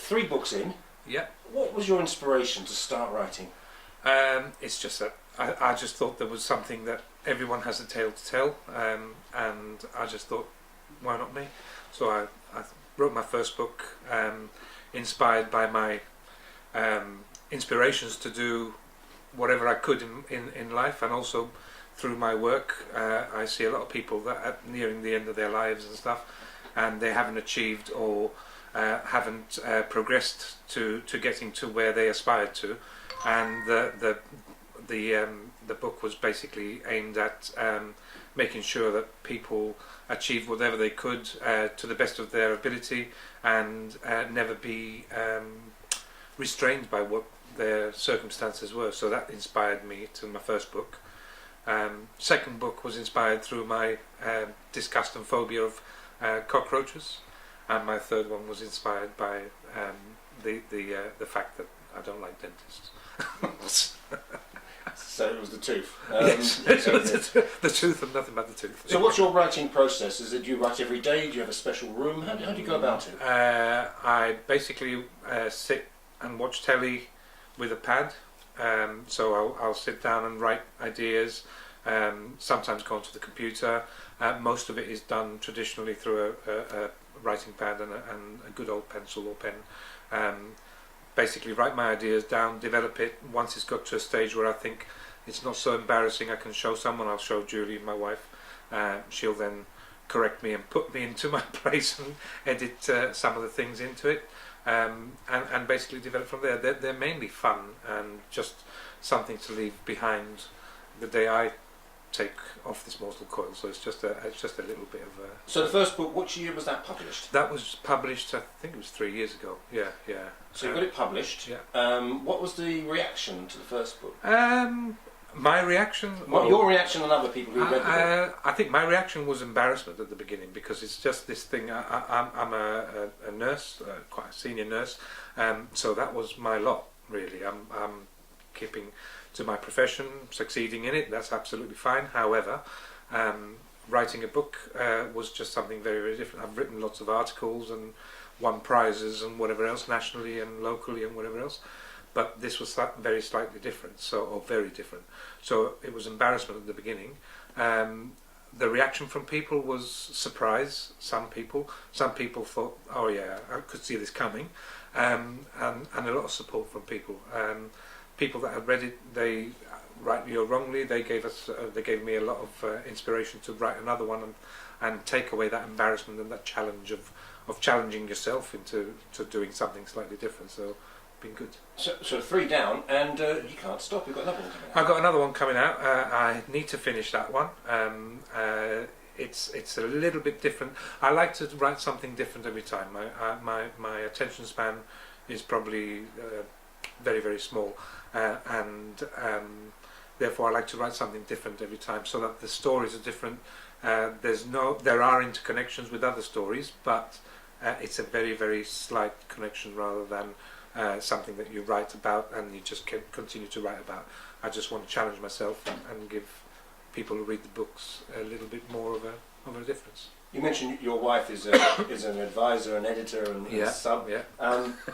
3 books in. Yeah. What was your inspiration to start writing? It's just that I just thought there was something that everyone has a tale to tell, and I just thought, why not me? So I wrote my first book, inspired by my inspirations to do whatever I could in life, and also through my work. I see a lot of people that are nearing the end of their lives and stuff, and they haven't achieved or haven't progressed to getting to where they aspired to, and the book was basically aimed at making sure that people achieve whatever they could to the best of their ability, and never be restrained by what their circumstances were. So that inspired me to my first book. Second book was inspired through my disgust and phobia of cockroaches, and my third one was inspired by the fact that I don't like dentists. So it was the tooth. Yes, the tooth and nothing but the tooth. So what's your writing process? Is it, do you write every day? Do you have a special room? How do you go about it? I basically sit and watch telly with a pad. So I'll sit down and write ideas, sometimes go onto the computer. Most of it is done traditionally through a writing pad and a good old pencil or pen. Basically write my ideas down, develop it. Once it's got to a stage where I think it's not so embarrassing I can show someone, I'll show Julie, my wife. She'll then correct me and put me into my place and edit some of the things into it. And basically develop from there. They're mainly fun and just something to leave behind the day I take off this mortal coil. So it's just a little bit of a... So the first book, which year was that published? That was published, I think it was 3 years ago. Yeah. So you got it published. Yeah. What was the reaction to the first book? My reaction... Well, your reaction and other people who read the book? I think my reaction was embarrassment at the beginning, because it's just this thing. I'm a nurse, quite a senior nurse, so that was my lot, really. I'm keeping to my profession, succeeding in it, that's absolutely fine. However, writing a book was just something very, very different. I've written lots of articles and won prizes and whatever else, nationally and locally and whatever else. But this was very slightly different, or very different. So it was embarrassment at the beginning. The reaction from people was surprise. Some people thought, "Oh yeah, I could see this coming," and a lot of support from people. People that had read it, they, rightly or wrongly, they gave me a lot of inspiration to write another one and take away that embarrassment and that challenge of challenging yourself into doing something slightly different. So. Been good. So 3 down, and you can't stop. You've got another one coming out. I've got another one coming out. I need to finish that one. It's a little bit different. I like to write something different every time. My attention span is probably very, very small, and therefore I like to write something different every time, so that the stories are different. There are interconnections with other stories, but it's a very, very slight connection rather than something that you write about and you just can continue to write about. I just want to challenge myself and give people who read the books a little bit more of a difference. You mentioned your wife is an advisor, an editor, and a sub. Yeah.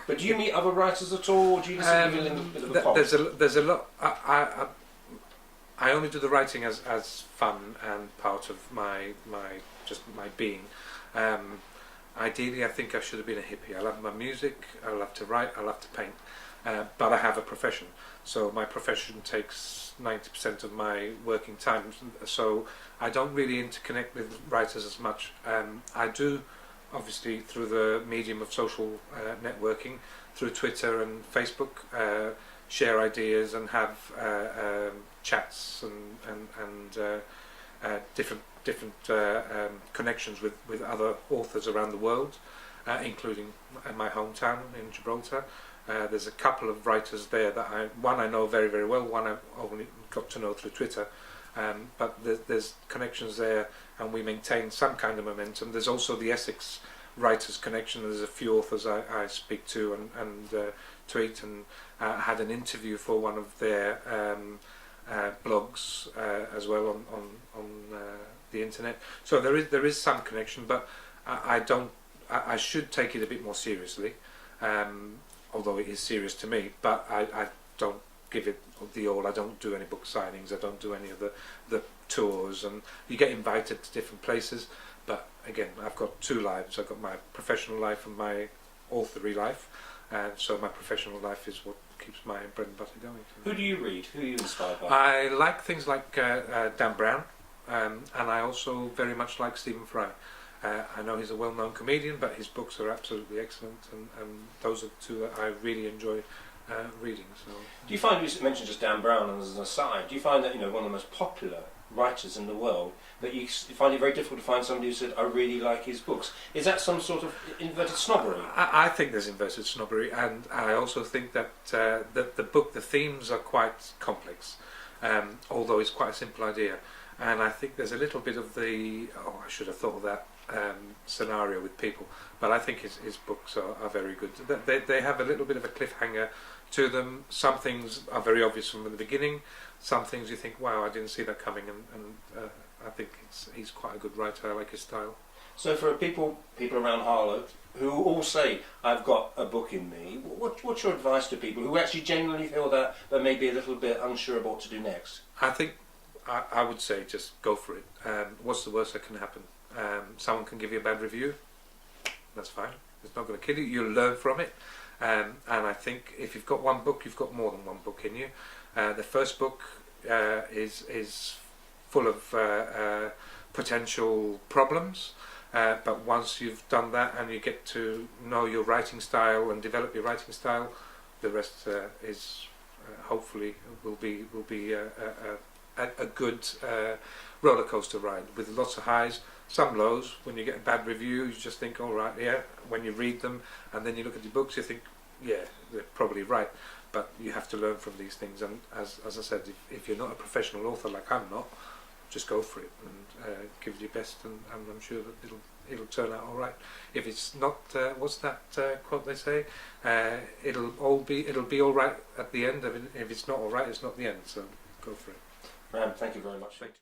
But do you meet other writers at all, or do you just give a little bit of a pop? There's a lot. I only do the writing as fun and part of my being. Ideally, I think I should have been a hippie. I love my music, I love to write, I love to paint, but I have a profession. So my profession takes 90% of my working time, so I don't really interconnect with writers as much. I do, obviously, through the medium of social networking, through Twitter and Facebook, share ideas and have chats and different connections with other authors around the world, including my hometown in Gibraltar. There's a couple of writers there that one I know very, very well, one I've only got to know through Twitter, but there's connections there, and we maintain some kind of momentum. There's also the Essex writers connection. There's a few authors I speak to and tweet, and had an interview for one of their blogs as well on the internet. So there is some connection, but I should take it a bit more seriously. although it is serious to me. But I don't give it the all. I don't do any book signings. I don't do any of the tours, and you get invited to different places. But again, I've got two lives. I've got my professional life and my authory life, and so my professional life is what keeps my bread and butter going. Who do you read? Who are you inspired by? I like things like Dan Brown, and I also very much like Stephen Fry. I know he's a well-known comedian, but his books are absolutely excellent, and those are two that I really enjoy reading. So, do you find, you mentioned just Dan Brown, and as an aside, do you find that, you know, one of the most popular writers in the world, that you find it very difficult to find somebody who said, I really like his books? Is that some sort of inverted snobbery? I think there's inverted snobbery, and I also think that the themes are quite complex, although it's quite a simple idea. And I think there's a little bit of I should have thought of that scenario with people, but I think his books are very good. They have a little bit of a cliffhanger to them. Some things are very obvious from the beginning. Some things you think, wow, I didn't see that coming, and I think he's quite a good writer. I like his style. So for people around Harlow who all say, I've got a book in me, what's your advice to people who actually genuinely feel that but may be a little bit unsure of what to do next? I think I would say just go for it. What's the worst that can happen? Someone can give you a bad review. That's fine. It's not going to kill you. You'll learn from it. And I think if you've got one book, you've got more than one book in you. The first book is full of potential problems, but once you've done that and you get to know your writing style and develop your writing style, the rest is hopefully will be a good roller coaster ride with lots of highs, some lows. When you get a bad review, you just think, all right, yeah. When you read them and then you look at your books, you think, yeah, they're probably right. But you have to learn from these things, and as I said, if you're not a professional author like I'm not, just go for it and give it your best, and I'm sure that it'll turn out all right. If it's not, what's that quote they say? It'll be all right at the end. If it's not all right, it's not the end. So go for it. Ram, thank you very much. Thank you.